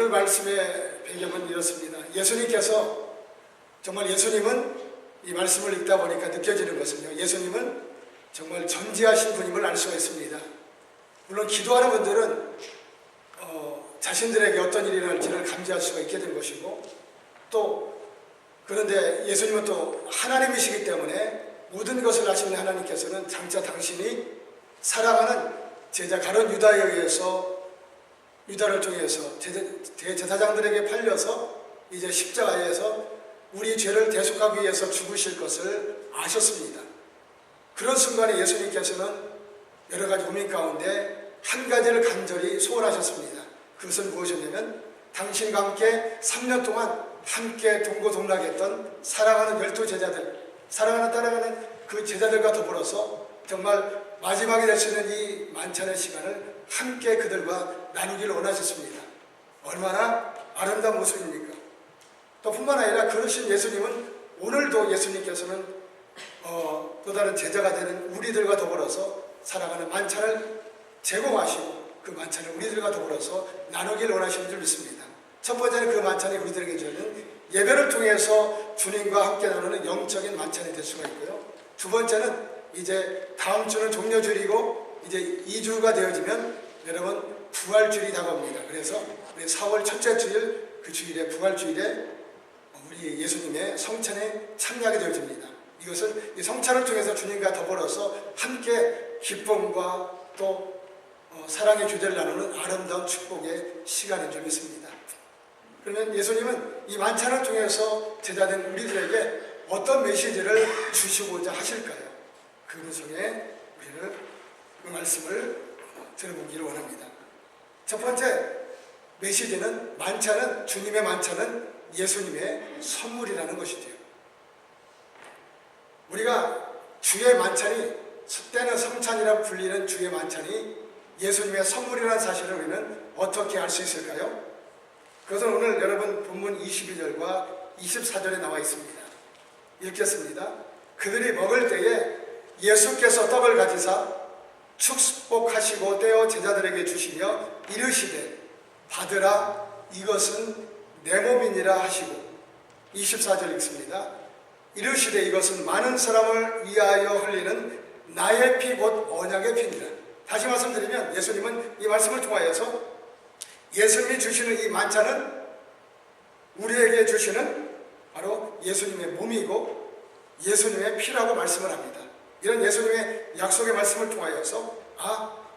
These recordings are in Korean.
오늘 말씀의 배경은 이렇습니다. 예수님께서 정말 예수님은 이 말씀을 읽다 보니까 느껴지는 것은요, 예수님은 정말 전지하신 분임을 알 수가 있습니다. 물론 기도하는 분들은 자신들에게 어떤 일이 일어날지를 감지할 수가 있게 된 것이고, 또 그런데 예수님은 또 하나님이시기 때문에 모든 것을 아시는 하나님께서는 장차 당신이 사랑하는 제자 가룟 유다에 의해서, 유다를 통해서 대제사장들에게 팔려서 이제 십자가에서 우리 죄를 대속하기 위해서 죽으실 것을 아셨습니다. 그런 순간에 예수님께서는 여러 가지 고민 가운데 한 가지를 간절히 소원하셨습니다. 그것은 무엇이냐면 당신과 함께 3년 동안 함께 동고동락했던 사랑하는 12제자들, 사랑하는 따라가는 그 제자들과 더불어서 정말 마지막에 될 수 있는 이 만찬의 시간을 함께 그들과 나누기를 원하셨습니다. 얼마나 아름다운 모습입니까? 또 뿐만 아니라 그러신 예수님은 오늘도 예수님께서는 또 다른 제자가 되는 우리들과 더불어서 사랑하는 만찬을 제공하시고 그 만찬을 우리들과 더불어서 나누기를 원하시는 줄 믿습니다. 첫 번째는 그 만찬이 우리들에게 주는 예배를 통해서 주님과 함께 나누는 영적인 만찬이 될 수가 있고요. 두 번째는 이제 다음 주는 종료주일이고 이제 2주가 되어지면 여러분 부활주일이 다가옵니다. 그래서 우리 4월 첫째 주일 그 주일에 부활주일에 우리 예수님의 성찬에 참여하게 되어집니다. 이것은 이 성찬을 통해서 주님과 더불어서 함께 기쁨과 또 사랑의 주제를 나누는 아름다운 축복의 시간인 줄 믿습니다. 그러면 예수님은 이 만찬을 통해서 제자된 우리들에게 어떤 메시지를 주시고자 하실까요? 그 속에 우리를 그 말씀을 들어보기를 원합니다. 첫 번째 메시지는 만찬은, 주님의 만찬은 예수님의 선물이라는 것이죠. 우리가 주의 만찬이, 때는 성찬이라 불리는 주의 만찬이 예수님의 선물이라는 사실을 우리는 어떻게 알 수 있을까요? 그것은 오늘 여러분 본문 22절과 24절에 나와 있습니다. 읽겠습니다. 그들이 먹을 때에 예수께서 떡을 가지사 축복하시고 떼어 제자들에게 주시며 이르시되 받으라, 이것은 내 몸이니라 하시고, 24절 읽습니다. 이르시되 이것은 많은 사람을 위하여 흘리는 나의 피 곧 언약의 피니라. 다시 말씀드리면 예수님은 이 말씀을 통하여서 예수님이 주시는 이 만찬은 우리에게 주시는 바로 예수님의 몸이고 예수님의 피라고 말씀을 합니다. 이런 예수님의 약속의 말씀을 통하여서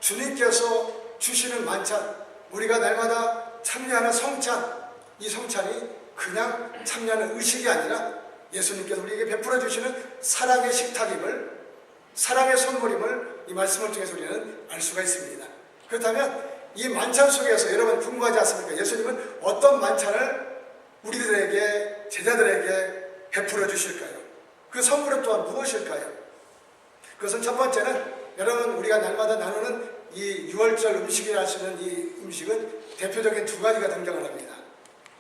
주님께서 주시는 만찬, 우리가 날마다 참여하는 성찬, 이 성찬이 그냥 참여하는 의식이 아니라 예수님께서 우리에게 베풀어 주시는 사랑의 식탁임을, 사랑의 선물임을 이 말씀을 통해서 우리는 알 수가 있습니다. 그렇다면 이 만찬 속에서 여러분 궁금하지 않습니까? 예수님은 어떤 만찬을 우리들에게, 제자들에게 베풀어 주실까요? 그 선물은 또한 무엇일까요? 그것은 첫 번째는 여러분 우리가 날마다 나누는 이 유월절 음식이라 하시는 이 음식은 대표적인 두 가지가 등장을 합니다.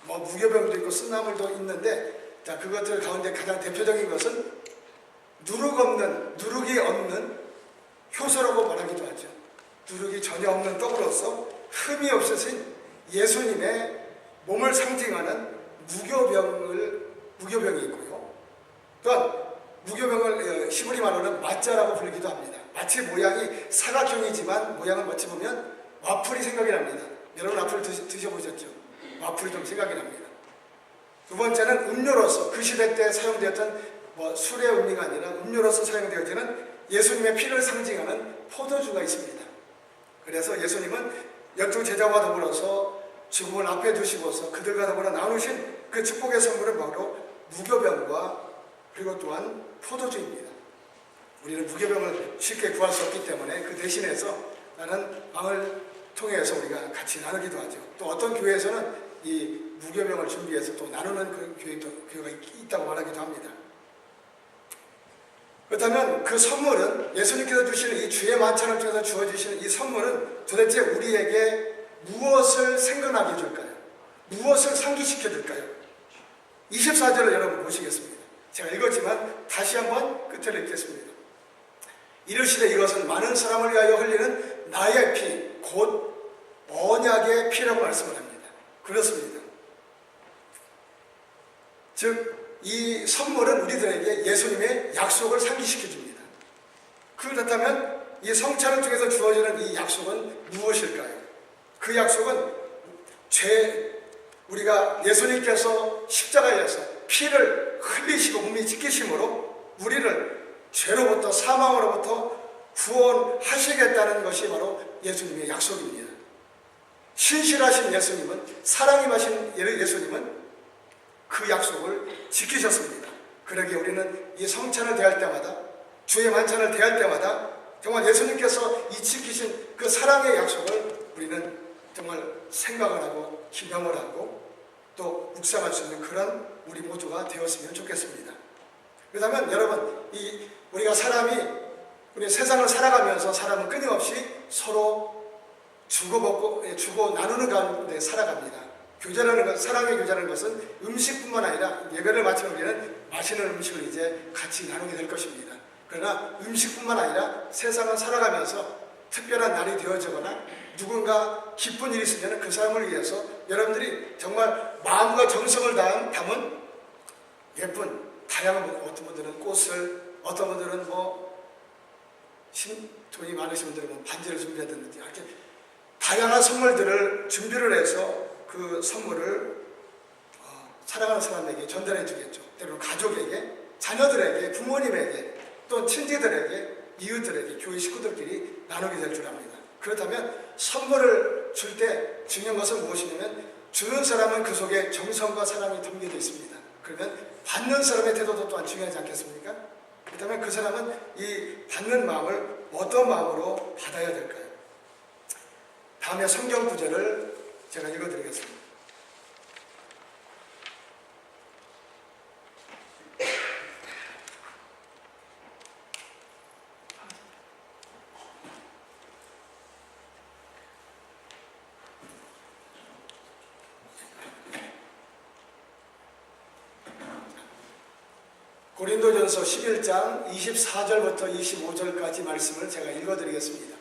무교병도 있고 쓴나물도 있는데, 자, 그것들 가운데 가장 대표적인 것은 누룩이 없는 효소라고 말하기도 하죠. 누룩이 전혀 없는 떡으로서 흠이 없으신 예수님의 몸을 상징하는 무교병이 있고요. 또한 무교병을 히브리 말로는 마짜라고 부르기도 합니다. 마치 모양이 사각형이지만 모양을 어찌 보면 와플이 생각이 납니다. 여러분 와플 드셔보셨죠? 와플이 좀 생각이 납니다. 두 번째는 음료로서, 그 시대 때 사용되었던 술의 음료가 아니라 음료로서 사용되어지는 예수님의 피를 상징하는 포도주가 있습니다. 그래서 예수님은 12제자와 더불어서 죽음을 앞에 두시고서 그들과 더불어 나누신 그 축복의 선물은 바로 무교병과 그리고 또한 포도주입니다. 우리는 무교병을 쉽게 구할 수 없기 때문에 그 대신해서 나는 빵을 통해서 우리가 같이 나누기도 하죠. 또 어떤 교회에서는 이 무교병을 준비해서 또 나누는 그 교회가 있다고 말하기도 합니다. 그렇다면 그 선물은, 예수님께서 주시는 이 주의 만찬을 통해서 주어주시는 이 선물은 도대체 우리에게 무엇을 생각나게 해줄까요? 무엇을 상기시켜 줄까요? 24절을 여러분 보시겠습니다. 제가 읽었지만 다시 한번 끝을 읽겠습니다. 이르시되 이것은 많은 사람을 위하여 흘리는 나의 피, 곧 언약의 피라고 말씀을 합니다. 그렇습니다. 즉 이 선물은 우리들에게 예수님의 약속을 상기시켜 줍니다. 그렇다면 이 성찬을 통해서 주어지는 이 약속은 무엇일까요? 그 약속은 우리가 예수님께서 십자가에서 피를 흘리시고 몸이 찢기심으로 우리를 죄로부터 사망으로부터 구원하시겠다는 것이 바로 예수님의 약속입니다. 신실하신 예수님은, 사랑이 마신 예수님은 그 약속을 지키셨습니다. 그러기에 우리는 이 성찬을 대할 때마다, 주의 만찬을 대할 때마다 정말 예수님께서 이 지키신 그 사랑의 약속을 우리는 정말 생각을 하고 기념을 하고 또 묵상할 수 있는 그런 우리 모두가 되었으면 좋겠습니다. 그렇다면 여러분, 우리 세상을 살아가면서 사람은 끊임없이 서로 주고 나누는 가운데 살아갑니다. 사랑의 교제라는 것은 음식뿐만 아니라 예배를 마치는 우리는 맛있는 음식을 이제 같이 나누게 될 것입니다. 그러나 음식뿐만 아니라 세상을 살아가면서 특별한 날이 되어지거나 누군가 기쁜 일이 있으면 그 사람을 위해서 여러분들이 정말 마음과 정성을 담은 예쁜 다양한 어떤 분들은 꽃을, 어떤 분들은 돈이 많으신 분들은 반지를 준비하든지 이렇게 다양한 선물들을 준비를 해서 그 선물을 사랑하는 사람에게 전달해 주겠죠. 때로는 가족에게, 자녀들에게, 부모님에게, 또 친지들에게, 이웃들에게, 교회 식구들끼리 나누게 될 줄 압니다. 그렇다면 선물을 줄 때 중요한 것은 무엇이냐면 주는 사람은 그 속에 정성과 사랑이 담겨져 있습니다. 그러면 받는 사람의 태도도 또한 중요하지 않겠습니까? 그렇다면 그 사람은 이 받는 마음을 어떤 마음으로 받아야 될까요? 다음에 성경 구절을 제가 읽어드리겠습니다. 고린도전서 11장 24절부터 25절까지 말씀을 제가 읽어드리겠습니다.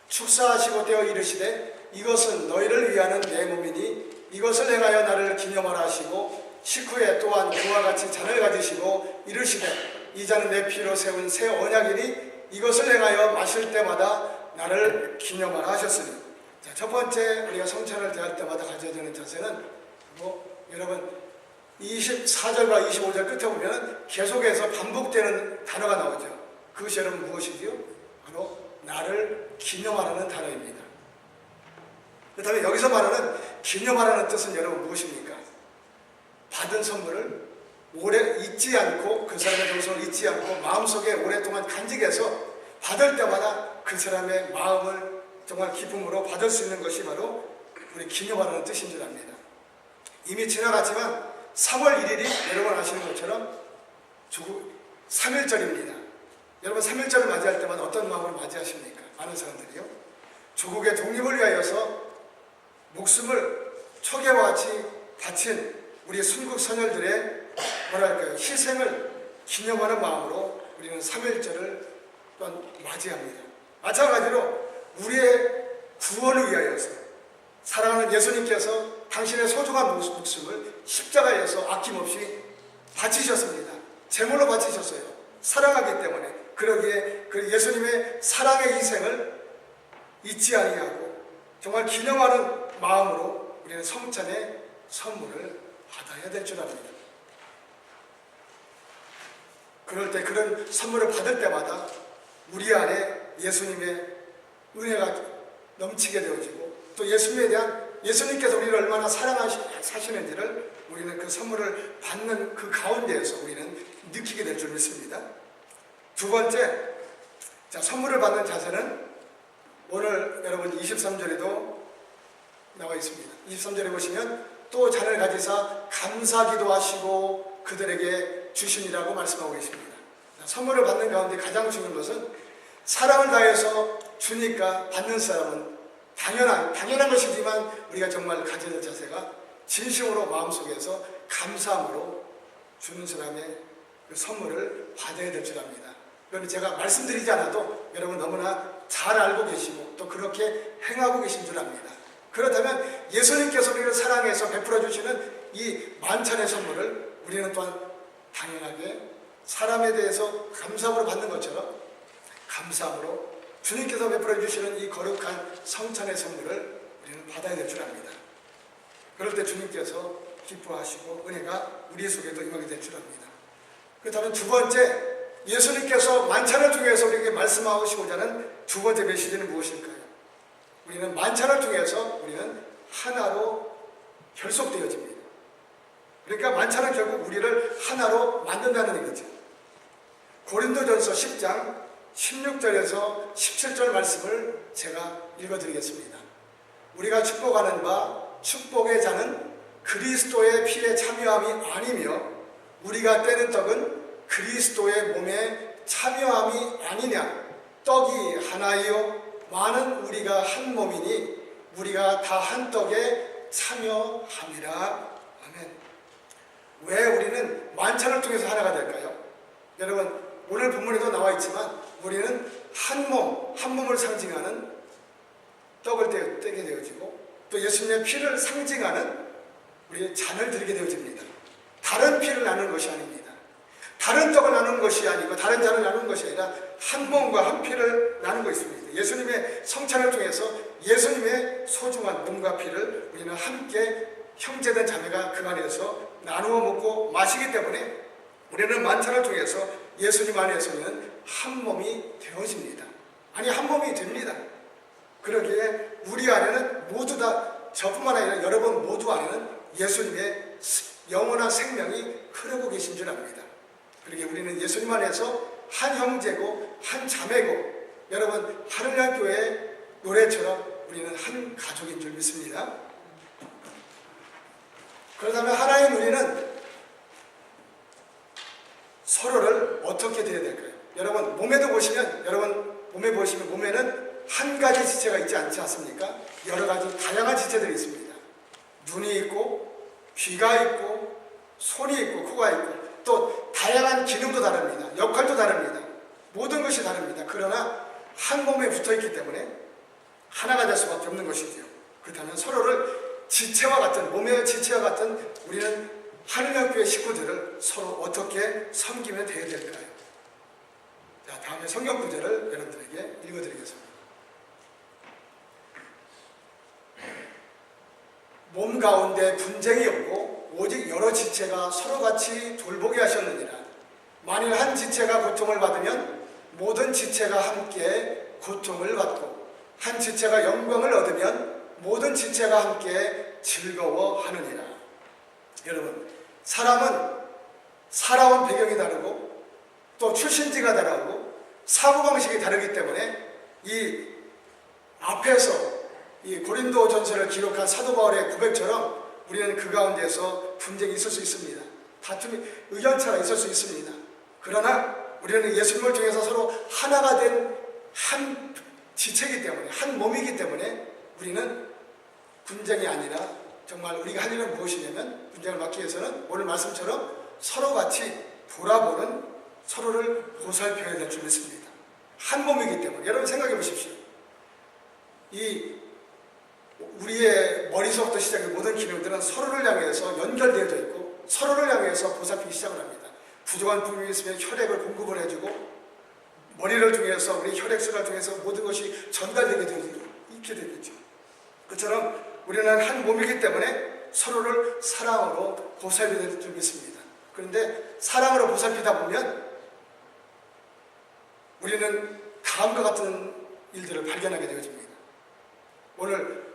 축사하시고 떼어 이르시되 이것은 너희를 위하는 내 몸이니 이것을 행하여 나를 기념하라 하시고 식후에 또한 그와 같이 잔을 가지시고 이르시되 이 잔은 내 피로 세운 새 언약이니 이것을 행하여 마실 때마다 나를 기념하라 하셨으니. 자, 첫 번째 우리가 성찬을 대할 때마다 가져야 되는 자세는 여러분 24절과 25절 끝에 보면 계속해서 반복되는 단어가 나오죠. 그것이 여러분 무엇이지요? 바로 나를 기념하라는 단어입니다. 그렇다면 여기서 말하는 기념하라는 뜻은 여러분 무엇입니까? 받은 선물을 오래 잊지 않고, 그 사람의 정성을 잊지 않고 마음속에 오랫동안 간직해서 받을 때마다 그 사람의 마음을 정말 기쁨으로 받을 수 있는 것이 바로 우리 기념하라는 뜻인 줄 압니다. 이미 지나갔지만 3월 1일이 여러분 아시는 것처럼 3.1절입니다. 여러분 3.1절을 맞이할 때마다 어떤 마음으로 맞이하십니까? 많은 사람들이요. 조국의 독립을 위하여서 목숨을 초계와 같이 바친 우리 순국 선열들의 희생을 기념하는 마음으로 우리는 3.1절을 또한 맞이합니다. 마찬가지로 우리의 구원을 위하여서 사랑하는 예수님께서 당신의 소중한 목숨을 십자가에서 아낌없이 바치셨습니다. 제물로 바치셨어요. 사랑하기 때문에. 그러기에 그 예수님의 사랑의 희생을 잊지 아니하고 정말 기념하는 마음으로 우리는 성찬의 선물을 받아야 될 줄 압니다. 그럴 때, 그런 선물을 받을 때마다 우리 안에 예수님의 은혜가 넘치게 되어지고 또 예수님께서 우리를 얼마나 사랑하시는지를 우리는 그 선물을 받는 그 가운데에서 우리는 느끼게 될 줄 믿습니다. 두 번째, 선물을 받는 자세는 오늘 여러분 23절에도 나와 있습니다. 23절에 보시면 또 잔을 가지사 감사기도 하시고 그들에게 주시니라고 말씀하고 계십니다. 선물을 받는 가운데 가장 중요한 것은 사랑을 다해서 주니까 받는 사람은 당연한 것이지만 우리가 정말 가져야 될 자세가 진심으로 마음속에서 감사함으로 주는 사람의 그 선물을 받아야 될 줄 압니다. 그런데 제가 말씀드리지 않아도 여러분 너무나 잘 알고 계시고 또 그렇게 행하고 계신 줄 압니다. 그렇다면 예수님께서 우리를 사랑해서 베풀어 주시는 이 만찬의 선물을 우리는 또한 당연하게 사람에 대해서 감사함으로 받는 것처럼 감사함으로 주님께서 베풀어 주시는 이 거룩한 성찬의 선물을 우리는 받아야 될 줄 압니다. 그럴 때 주님께서 기뻐하시고 은혜가 우리 속에도 임하게 될 줄 압니다. 그렇다면 두 번째, 예수님께서 만찬을 통해서 우리에게 말씀하시고자 하는 두 번째 메시지는 무엇일까요? 우리는 만찬을 통해서 우리는 하나로 결속되어집니다. 그러니까 만찬은 결국 우리를 하나로 만든다는 얘기죠. 고린도전서 10장 16절에서 17절 말씀을 제가 읽어드리겠습니다. 우리가 축복하는 바 축복의 잔은 그리스도의 피에 참여함이 아니며 우리가 떼는 떡은 그리스도의 몸에 참여함이 아니냐. 떡이 하나이요 많은 우리가 한 몸이니 우리가 다 한 떡에 참여함이라. 아멘. 왜 우리는 만찬을 통해서 하나가 될까요? 여러분, 오늘 본문에도 나와 있지만 우리는 한 몸을 상징하는 떡을 떼게 되어지고 또 예수님의 피를 상징하는 우리의 잔을 드리게 되어집니다. 다른 피를 나누는 것이 아닙니다. 다른 떡을 나누는 것이 아니고 다른 잔을 나누는 것이 아니라 한 몸과 한 피를 나누고 있습니다. 예수님의 성찬을 통해서 예수님의 소중한 몸과 피를 우리는 함께 형제된 자매가 그 안에서 나누어 먹고 마시기 때문에 우리는 만찬을 통해서 예수님 안에서는 한 몸이 되어집니다. 아니, 한 몸이 됩니다. 그러기에 우리 안에는 모두 다 저뿐만 아니라 여러분 모두 안에는 예수님의 영원한 생명이 흐르고 계신 줄 압니다. 그러기에 우리는 예수님 안에서 한 형제고 한 자매고 여러분 하늘날교회 노래처럼 우리는 한 가족인 줄 믿습니다. 그렇다면 하나님 우리는 서로를 어떻게 드려야 될까요? 여러분 몸에도 보시면 몸에는 한 가지 지체가 있지 않지 않습니까? 여러 가지 다양한 지체들이 있습니다. 눈이 있고 귀가 있고 손이 있고 코가 있고 또 다양한 기능도 다릅니다. 역할도 다릅니다. 모든 것이 다릅니다. 그러나 한 몸에 붙어있기 때문에 하나가 될 수밖에 없는 것이지요. 그렇다면 서로를 지체와 같은 몸의 지체와 같은 우리는 하늘교회 식구들을 서로 어떻게 섬기면 돼야 될까요? 자, 다음에 성경 구절을 여러분들에게 읽어드리겠습니다. 몸 가운데 분쟁이 없고 오직 여러 지체가 서로같이 돌보게 하셨느니라. 만일 한 지체가 고통을 받으면 모든 지체가 함께 고통을 받고 한 지체가 영광을 얻으면 모든 지체가 함께 즐거워하느니라. 여러분, 사람은 살아온 배경이 다르고 또 출신지가 다르고 사고방식이 다르기 때문에 이 앞에서 이 고린도 전서를 기록한 사도 바울의 고백처럼 우리는 그 가운데서 분쟁이 있을 수 있습니다. 다툼이, 의견차가 있을 수 있습니다. 그러나 우리는 예수님을 통해서 서로 하나가 된 한 지체이기 때문에, 한 몸이기 때문에 우리는 분쟁이 아니라 정말 우리가 할 일은 무엇이냐면 분쟁을 막기 위해서는 오늘 말씀처럼 서로 같이 돌아보는, 서로를 보살펴야 될 줄 믿습니다. 한 몸이기 때문에. 여러분 생각해 보십시오. 이 우리의 머리서부터 시작해 모든 기능들은 서로를 향해서 연결되어져 있고 서로를 향해서 보살피기 시작을 합니다. 부족한 부분이 있으면 혈액을 공급을 해주고 머리를 통해서 우리 혈액순환을 통해서 모든 것이 전달되게 있게 되겠죠. 그처럼 우리는 한 몸이기 때문에 서로를 사랑으로 보살펴야 될 줄 믿습니다. 그런데 사랑으로 보살피다 보면 우리는 다음과 같은 일들을 발견하게 되어집니다. 오늘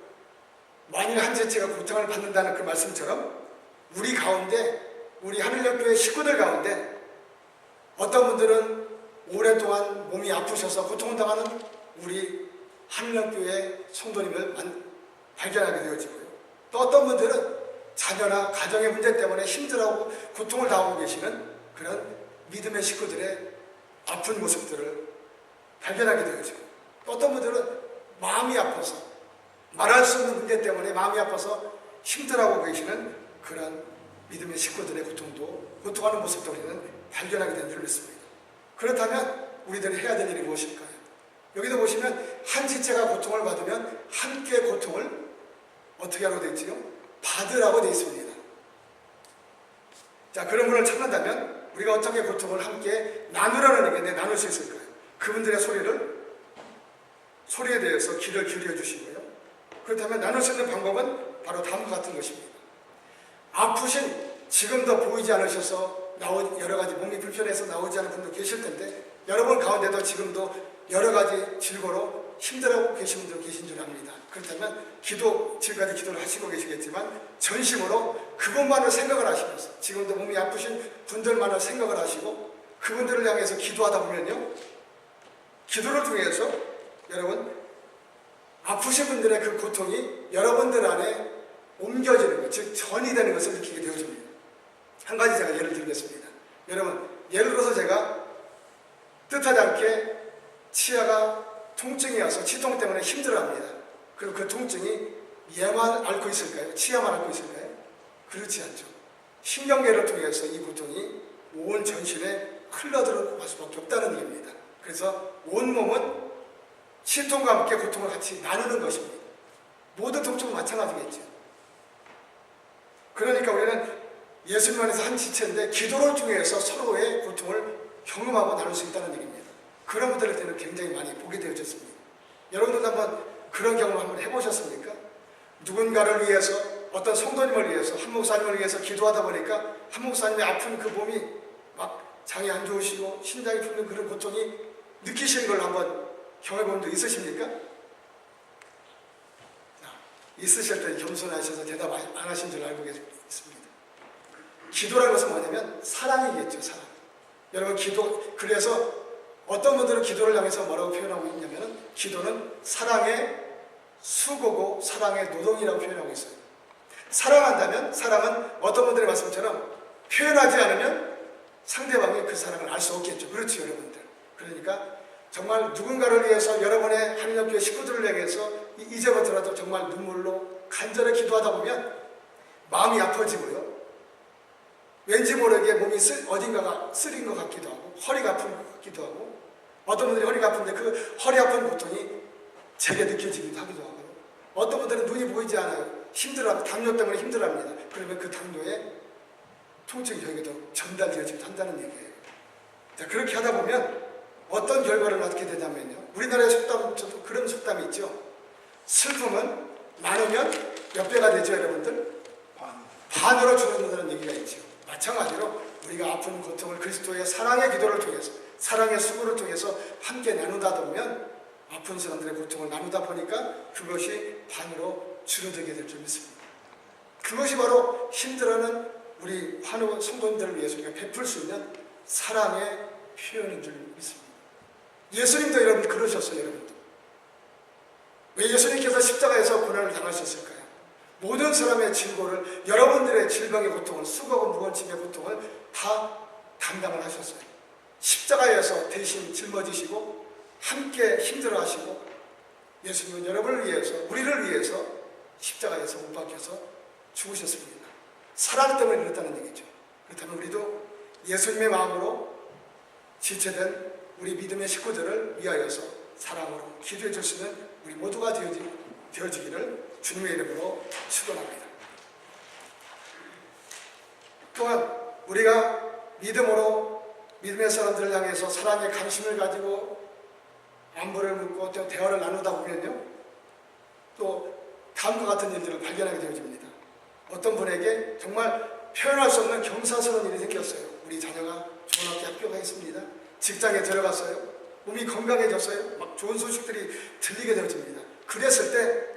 만일 한 지체가 고통을 받는다는 그 말씀처럼 우리 가운데, 우리 하늘역교회 식구들 가운데 어떤 분들은 오랫동안 몸이 아프셔서 고통을 당하는 우리 하늘역교회 성도님을 발견하게 되어지고요. 또 어떤 분들은 자녀나 가정의 문제 때문에 힘들어하고 고통을 당하고 계시는 그런 믿음의 식구들의 아픈 모습들을 발견하게 되어지고, 또 어떤 분들은 마음이 아파서 말할 수 없는 문제 때문에 마음이 아파서 힘들어하고 계시는 그런 믿음의 식구들의 고통하는 모습도 우리는 발견하게 된 줄 믿습니다. 그렇다면 우리들이 해야 될 일이 무엇일까요? 여기도 보시면 한 지체가 고통을 받으면 함께 고통을 어떻게 하라고 되어 있지요? 받으라고 되어 있습니다. 자, 그런 분을 찾는다면 우리가 어떻게 고통을 함께 나누라는 얘기인데 나눌 수 있을까요? 그분들의 소리에 대해서 귀를 기울여 주시고요. 그렇다면 나눌 수 있는 방법은 바로 다음과 같은 것입니다. 아프신, 지금도 보이지 않으셔서 여러 가지 몸이 불편해서 나오지 않은 분도 계실 텐데 여러분 가운데도 지금도 여러 가지 질고로 힘들어하고 계신 분도 계신 줄 압니다. 그렇다면 지금까지 기도를 하시고 계시겠지만 전심으로 그것만을 생각을 하시면서 지금도 몸이 아프신 분들만을 생각을 하시고 그분들을 향해서 기도하다 보면요, 기도를 통해서 여러분 아프신 분들의 그 고통이 여러분들 안에 옮겨지는 것, 즉 전이 되는 것을 느끼게 되어집니다. 한 가지 제가 예를 들겠습니다. 여러분, 예를 들어서 제가 뜻하지 않게 치아가 통증이 와서 치통 때문에 힘들어합니다. 그리고 그 통증이 얘만 앓고 있을까요? 치아만 앓고 있을까요? 그렇지 않죠. 신경계를 통해서 이 고통이 온 전신에 흘러들어갈 수밖에 없다는 얘기입니다. 그래서 온몸은 치통과 함께 고통을 같이 나누는 것입니다. 모든 통증은 마찬가지겠죠. 그러니까 우리는 예수님 안에서 한 지체인데 기도를 통해서 서로의 고통을 경험하고 나눌 수 있다는 얘기입니다. 그런 분들을 때는 굉장히 많이 보게 되어졌습니다. 여러분들도 한번 그런 경험을 한번 해보셨습니까? 누군가를 위해서, 어떤 성도님을 위해서, 한 목사님을 위해서 기도하다 보니까 한 목사님의 아픈 그 몸이 막 장이 안 좋으시고 심장이 풀리는 그런 고통이 느끼시는 걸 한번 경험해본 적 있으십니까? 있으실 때 겸손하셔서 대답 안 하신 줄 알고 있습니다. 기도라는 것은 뭐냐면 사랑이겠죠, 사랑. 여러분, 그래서 어떤 분들은 기도를 향해서 뭐라고 표현하고 있냐면 기도는 사랑의 수고고 사랑의 노동이라고 표현하고 있어요. 사랑한다면, 사랑은 어떤 분들의 말씀처럼 표현하지 않으면 상대방이 그 사랑을 알 수 없겠죠. 그렇죠, 여러분들. 그러니까 정말 누군가를 위해서, 여러분의 한인협교회 식구들을 향해서 이제부터라도 정말 눈물로 간절히 기도하다 보면 마음이 아파지고요, 왠지 모르게 몸이 어딘가가 쓰린 것 같기도 하고 허리가 아픈 것 같기도 하고, 어떤 분들이 허리가 아픈데 그 허리 아픈 고통이 제게 느껴지기도 하기도 하고, 어떤 분들은 눈이 보이지 않아요. 힘들어하고 당뇨 때문에 힘들어합니다. 그러면 그 당뇨의 통증이 여기도 전달되어지기도 한다는 얘기예요. 자, 그렇게 하다 보면 어떤 결과를 낳게 되냐면요, 우리나라의 속담, 그런 속담이 있죠. 슬픔은 나누면 몇 배가 되죠, 여러분들? 반으로 줄어든다는 얘기가 있죠. 마찬가지로 우리가 아픈 고통을 그리스도의 사랑의 기도를 통해서, 사랑의 수고를 통해서 함께 나누다 보면 아픈 사람들의 고통을 나누다 보니까 그것이 반으로 줄어들게 될 줄 믿습니다. 그것이 바로 힘들어하는 우리 환우 성도님들을 위해서 우리가 베풀 수 있는 사랑의 표현인 줄 믿습니다. 예수님도 여러분 그러셨어요, 여러분도. 왜 예수님께서 십자가에서 고난을 당하셨을까요? 모든 사람의 질고를, 여러분들의 질병의 고통을, 수고하고 무거운 짐의 고통을 다 감당을 하셨어요. 십자가에서 대신 짊어지시고 함께 힘들어하시고, 예수님은 여러분을 위해서, 우리를 위해서 십자가에서 못 박혀서 죽으셨습니다. 사랑 때문에 그랬다는 얘기죠. 그렇다면 우리도 예수님의 마음으로 지체된 우리 믿음의 식구들을 위하여서 사랑으로 기도해 줄 수 있는 우리 모두가 되어지기를 주님의 이름으로 축원합니다. 또한 우리가 믿음의 사람들을 향해서 사랑의 관심을 가지고 안부를 묻고 또 대화를 나누다 보면요, 또 다음과 같은 일들을 발견하게 되어집니다. 어떤 분에게 정말 표현할 수 없는 경사스러운 일이 생겼어요. 우리 자녀가 좋은 학교 합격했습니다. 직장에 들어갔어요. 몸이 건강해졌어요. 막 좋은 소식들이 들리게 되어집니다. 그랬을 때,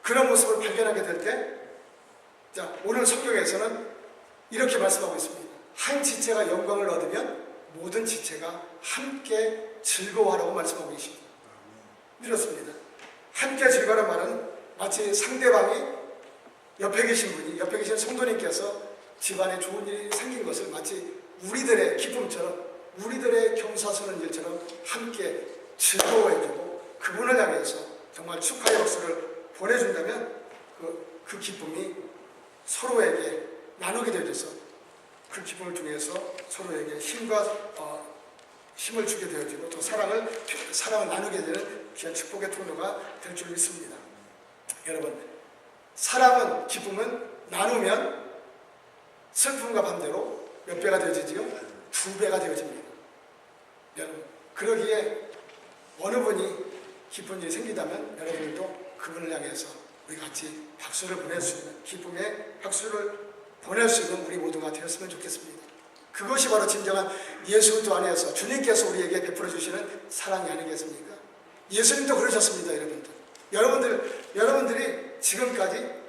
그런 모습을 발견하게 될 때, 자, 오늘 성경에서는 이렇게 말씀하고 있습니다. 한 지체가 영광을 얻으면 모든 지체가 함께 즐거워하라고 말씀하고 계십니다. 이렇습니다. 함께 즐거워하는 말은 마치 상대방이 옆에 계신 성도님께서 집안에 좋은 일이 생긴 것을 마치 우리들의 기쁨처럼, 우리들의 경사스러운 일처럼 함께 즐거워해주고 그분을 향해서 정말 축하의 박수를 보내준다면 그 기쁨이 서로에게 나누게 되어서 그 기쁨을 통해서 서로에게 힘을 주게 되어지고 또 사랑을 나누게 되는 귀한 축복의 통로가 될 줄 믿습니다. 여러분, 사랑은, 기쁨은 나누면 슬픔과 반대로 몇 배가 되어지지요? 2배가 되어집니다. 여러분, 그러기에 어느 분이 기쁜 일이 생기다면 여러분들도 그분을 향해서 우리 같이 박수를 보낼 수 있는, 기쁨의 박수를 보낼 수 있는 우리 모두가 되었으면 좋겠습니다. 그것이 바로 진정한 예수 그리스도 안에서 주님께서 우리에게 베풀어 주시는 사랑이 아니겠습니까? 예수님도 그러셨습니다. 여러분들이 지금까지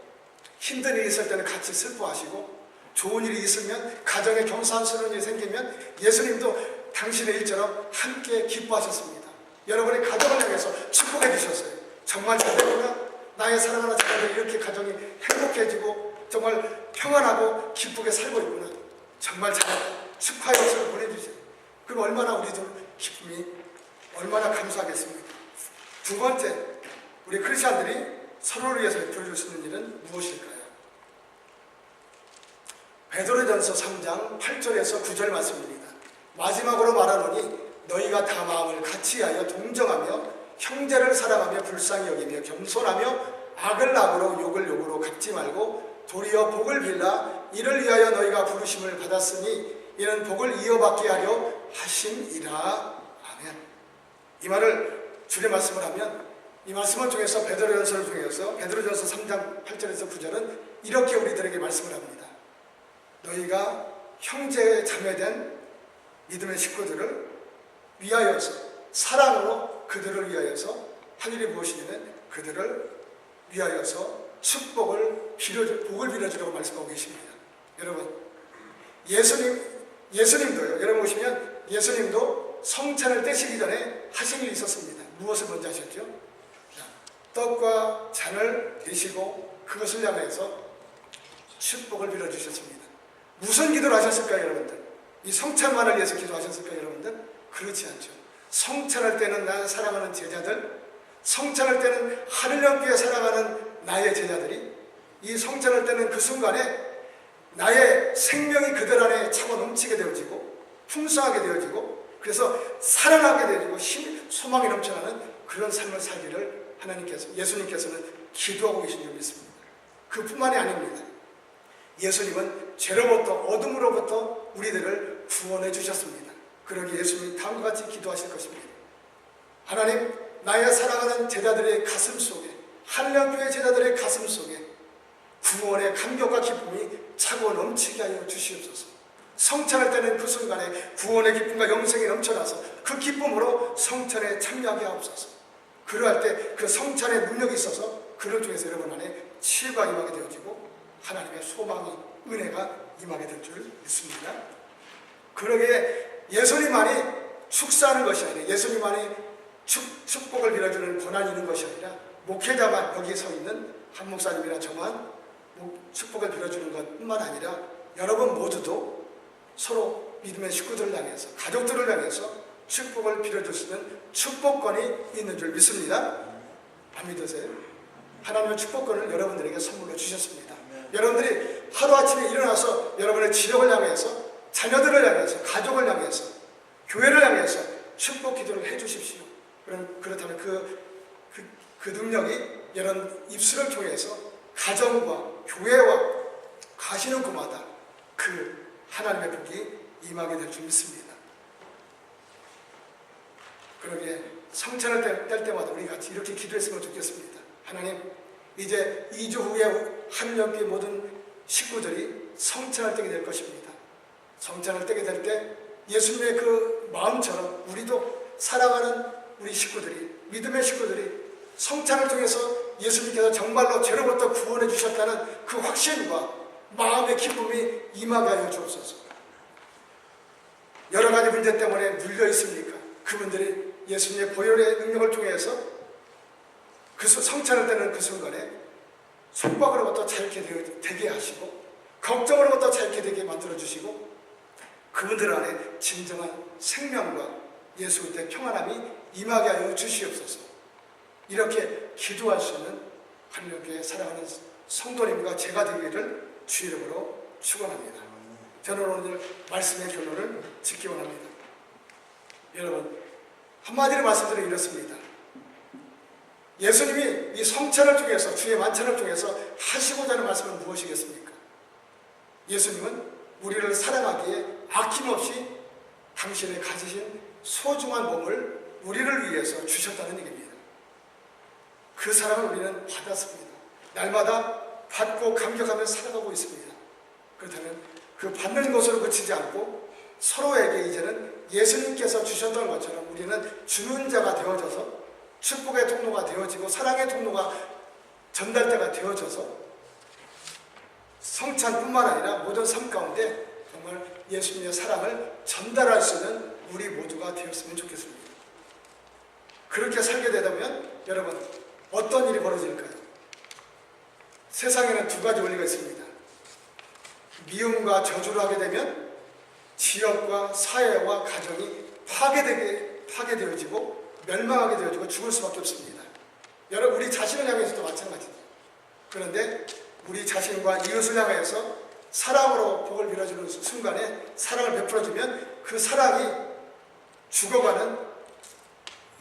힘든 일이 있을 때는 같이 슬퍼하시고, 좋은 일이 있으면, 가정에 경사스러운 일이 생기면 예수님도 당신의 일처럼 함께 기뻐하셨습니다. 여러분의 가정을 향해서 축복해 주셨어요. 정말 잘되구나, 나의 사랑하는 자녀들이 이렇게 가정이 행복해지고 정말 평안하고 기쁘게 살고 있구나, 정말 잘 축하의 박수를 보내주세요. 그럼 얼마나 우리들 기쁨이 얼마나 감사하겠습니까? 두 번째, 우리 크리스찬들이 서로를 위해서 베풀어줄 수 있는 일은 무엇일까요? 베드로전서 3장 8절에서 9절 말씀입니다. 마지막으로 말하노니 너희가 다 마음을 같이하여 동정하며 형제를 사랑하며 불쌍히 여기며 겸손하며 악을 악으로 욕을 욕으로 갚지 말고 도리어 복을 빌라. 이를 위하여 너희가 부르심을 받았으니 이는 복을 이어받게 하려 하심이라. 아멘. 이 말을 주의 말씀을 하면, 이 말씀을 통해서 베드로전서를 통해서 베드로전서 3장 8절에서 9절은 이렇게 우리들에게 말씀을 합니다. 너희가 형제 자매된 믿음의 식구들을 위하여서, 사랑으로 그들을 위하여서 한 일이 무엇이냐면 그들을 위하여서 축복을 복을 빌어주라고 말씀하고 계십니다. 여러분, 예수님도요, 여러분 보시면 예수님도 성찬을 떼시기 전에 하신 일이 있었습니다. 무엇을 먼저 하셨죠? 떡과 잔을 드시고 그것을 향해서 축복을 빌어주셨습니다. 무슨 기도를 하셨을까요, 여러분들? 이 성찬만을 위해서 기도하셨을까요, 여러분들? 그렇지 않죠. 성찬할 때는 나의 사랑하는 제자들, 성찬할 때는 하늘 높게 사랑하는 나의 제자들이, 이 성찬할 때는 그 순간에 나의 생명이 그들 안에 차고 넘치게 되어지고 풍성하게 되어지고, 그래서 살아나게 되어지고 소망이 넘쳐나는 그런 삶을 살기를 예수님께서는 기도하고 계신 줄 믿습니다. 그뿐만이 아닙니다. 예수님은 죄로부터, 어둠으로부터 우리들을 구원해 주셨습니다. 그러기에 예수님이 다음과 같이 기도하실 것입니다. 하나님, 나의 사랑하는 제자들의 가슴 속에, 한량교회 제자들의 가슴 속에 구원의 감격과 기쁨이 차고 넘치게 하여 주시옵소서. 성찬할 때는 그 순간에 구원의 기쁨과 영생이 넘쳐나서 그 기쁨으로 성찬에 참여하게 하옵소서. 그러할 때 그 성찬의 능력이 있어서 그를 통해서 여러분 안에 치유가 임하게 되어지고 하나님의 소망이, 은혜가 임하게 될 줄 믿습니다. 그러기에 예수님만이 축사하는 것이 아니라, 예수님만이 축복을 빌어주는 권한이 있는 것이 아니라, 목회자만 여기 서 있는 한 목사님이나 저만 축복을 빌어주는 것뿐만 아니라 여러분 모두도 서로 믿음의 식구들을 향해서, 가족들을 향해서 축복을 빌어줄 수 있는 축복권이 있는 줄 믿습니다. 안 믿으세요? 하나님의 축복권을 여러분들에게 선물로 주셨습니다. 여러분들이 하루아침에 일어나서 여러분의 지역을 향해서, 자녀들을 향해서, 가족을 향해서, 교회를 향해서 축복 기도를 해주십시오. 그렇다면 그 능력이 여러분 입술을 통해서 가정과 교회와 가시는 곳마다 그 하나님의 복이 임하게 될 줄 믿습니다. 그러기에 성찬을 뗄 때마다 우리 같이 이렇게 기도했으면 좋겠습니다. 하나님, 이제 2주 후에 한영교회 모든 식구들이 성찬을 떼게 될 것입니다. 성찬을 떼게 될 때 예수님의 그 마음처럼 우리도 사랑하는 우리 식구들이, 믿음의 식구들이 성찬을 통해서 예수님께서 정말로 죄로부터 구원해 주셨다는 그 확신과 마음의 기쁨이 임하게 하여 주옵소서. 여러 가지 문제 때문에 눌려 있습니까? 그분들이 예수님의 보혈의 능력을 통해서 그 성찬을 떼는 그 순간에 속박으로부터 자유케 되게 하시고, 걱정으로부터 자유케 되게 만들어 주시고, 그분들 안에 진정한 생명과 예수 그리스도의 평안함이 임하게 하여 주시옵소서. 이렇게 기도할 수 있는 하나님께 사랑하는 성도님과 제가 되기를 주 이름으로 축원합니다. 저는 오늘 말씀의 결론을 짓기 원합니다. 여러분, 한마디로 말씀드리면 이렇습니다. 예수님이 이 성찬을 통해서, 주의 만찬을 통해서 하시고자 하는 말씀은 무엇이겠습니까? 예수님은 우리를 사랑하기에 아낌없이 당신의 가지신 소중한 몸을 우리를 위해서 주셨다는 얘기입니다. 그 사랑을 우리는 받았습니다. 날마다 받고 감격하며 살아가고 있습니다. 그렇다면 그 받는 것으로 그치지 않고 서로에게 이제는 예수님께서 주셨던 것처럼 우리는 주는 자가 되어져서 축복의 통로가 되어지고 사랑의 통로가 전달대가 되어져서 성찬뿐만 아니라 모든 삶 가운데 정말 예수님의 사랑을 전달할 수 있는 우리 모두가 되었으면 좋겠습니다. 그렇게 살게 되다면 여러분 어떤 일이 벌어질까요? 세상에는 두 가지 원리가 있습니다. 미움과 저주를 하게 되면 지역과 사회와 가정이 파괴되어지고 멸망하게 되어지고 죽을 수밖에 없습니다. 여러분 우리 자신을 향해서도 마찬가지죠. 그런데 우리 자신과 이웃을 향해서 사랑으로 복을 빌어주는 순간에 사랑을 베풀어주면 그 사랑이 죽어가는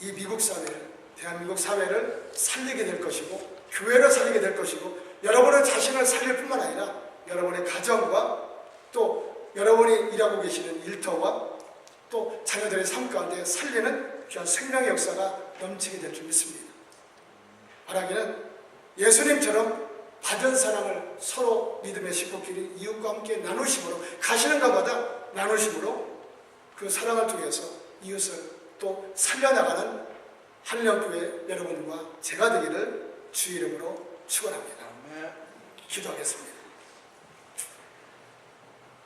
이 미국 사회를, 대한민국 사회를 살리게 될 것이고 교회를 살리게 될 것이고 여러분의 자신을 살릴 뿐만 아니라 여러분의 가정과 또 여러분이 일하고 계시는 일터와 또 자녀들의 삶 가운데 살리는 귀한 생명의 역사가 넘치게 될 줄 믿습니다. 바라기는 예수님처럼 받은 사랑을 서로 믿음의 식구끼리 이웃과 함께 나누심으로 가시는 곳마다 나누심으로 그 사랑을 통해서 이웃을 또 살려나가는 한령교회 여러분과 제가 되기를 주 이름으로 축원합니다. 기도하겠습니다.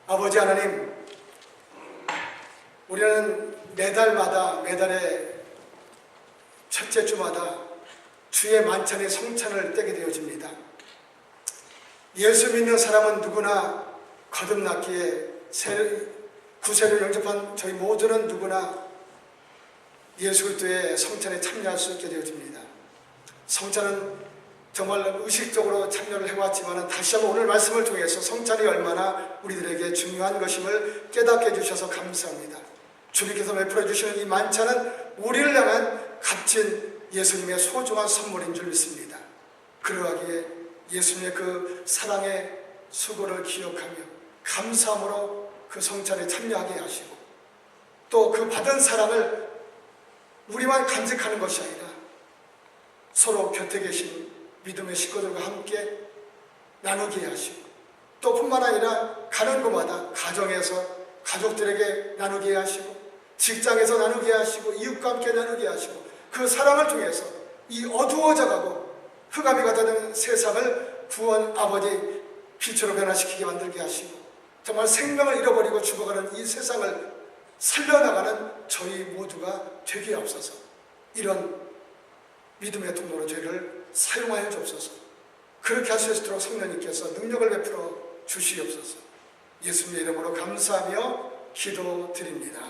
아버지 하나님, 우리는 매달의 첫째 주마다 주의 만찬의 성찬을 떼게 되어집니다. 예수 믿는 사람은 누구나 거듭났기에 구세를 영접한 저희 모두는 누구나 예수 그리스도의 성찬에 참여할 수 있게 되어집니다. 성찬은 정말 의식적으로 참여를 해왔지만 다시 한번 오늘 말씀을 통해서 성찬이 얼마나 우리들에게 중요한 것임을 깨닫게 해주셔서 감사합니다. 주님께서 베풀어 주시는 이 만찬은 우리를 향한 값진 예수님의 소중한 선물인 줄 믿습니다. 그러하기에 예수님의 그 사랑의 수고를 기억하며 감사함으로 그 성찬에 참여하게 하시고 또 그 받은 사랑을 우리만 간직하는 것이 아니라 서로 곁에 계신 믿음의 식구들과 함께 나누게 하시고 또 뿐만 아니라 가는 곳마다 가정에서 가족들에게 나누게 하시고 직장에서 나누게 하시고 이웃과 함께 나누게 하시고 그 사랑을 통해서 이 어두워져가고 흑암이 가득한 세상을 구원 아버지 빛으로 변화시키게 만들게 하시고 정말 생명을 잃어버리고 죽어가는 이 세상을 살려나가는 저희 모두가 되게 없어서 이런 믿음의 통로로 저희를 사용하여 주옵소서. 그렇게 할 수 있도록 성령님께서 능력을 베풀어 주시옵소서. 예수님의 이름으로 감사하며 기도드립니다.